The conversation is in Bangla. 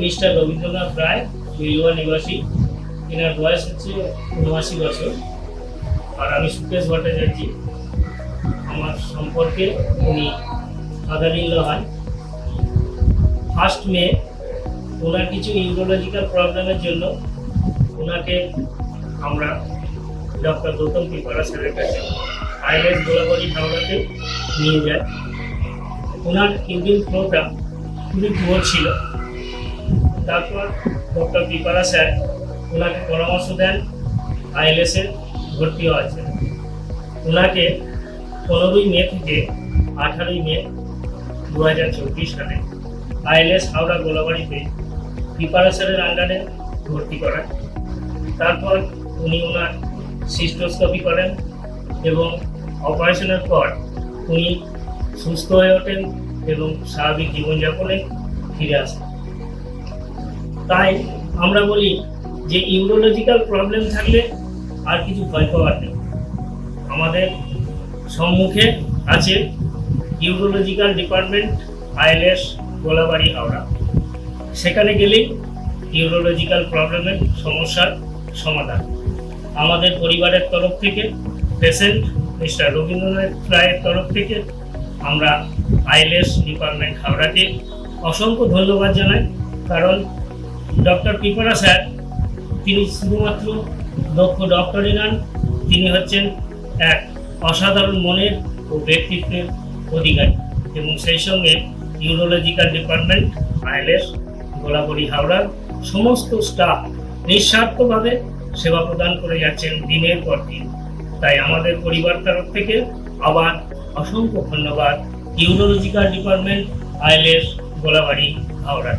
মিস্টার রবীন্দ্রনাথ রায়, বেলুয়া নিবাসী। এনার বয়স হচ্ছে ৭৯ বছর। আর আমি সুকেশ ভট্টাচার্য। আমার সম্পর্কে উনি ফাদার ইন ল হন। 1 মে ওনার কিছু ইউরোলজিক্যাল প্রবলেমের জন্য ওনাকে আমরা ডক্টর গৌতম পিপারা স্যারের কাছে আইএলএস গোলাবাড়ি হাওড়াতে নিয়ে যায়। ওনার ইউরিন ফ্লোটা খুবই পুয়ার ছিল। তারপর ডক্টর পিপারা স্যার ওনাকে পরামর্শ দেন আইএলএসে ভর্তি হওয়ার জন্য। ওনাকে 15ই মে থেকে 18ই মে 2024 সালে আইএলএস হাওড়া গোলাবাড়িতে পিপারা স্যারের আন্ডারে ভর্তি করায়। তারপর উনি ওনার সিস্টোস্কোপি করেন এবং অপারেশনের পর উনি সুস্থ হয়ে ওঠেন এবং স্বাভাবিক জীবনযাপনে ফিরে আসেন। তাই আমরা বলি যে ইউরোলজিক্যাল প্রবলেম থাকলে আর কিছু ভয় পাওয়ার নেই। আমাদের সম্মুখে আছে urological department, ILS Golabari Howrah. সেখানে গেলেই ইউরোলজিক্যাল প্রবলেমের সমস্যার সমাধান। আমাদের পরিবারের তরফ থেকে, পেশেন্ট মিস্টার রবীন্দ্রনাথ রায়ের তরফ থেকে আমরা আইএলএস ডিপার্টমেন্ট হাওড়াকে অসংখ্য ধন্যবাদ জানাই। কারণ ডক্টর পিপারা স্যার তিনি শুধুমাত্র দক্ষ ডক্টরই নন, তিনি হচ্ছেন এক অসাধারণ মনের ও ব্যক্তিত্বের অধিকারী। এবং সেই সঙ্গে ইউরোলজিক্যাল ডিপার্টমেন্ট, আইএলএস গোলাবাড়ি হাওড়ার সমস্ত স্টাফ নিঃস্বার্থভাবে সেবা প্রদান করে যাচ্ছেন দিনের পর দিন। তাই আমাদের পরিবার তরফ থেকে আবার অসংখ্য ধন্যবাদ urological department, ILS Golabari Howrah.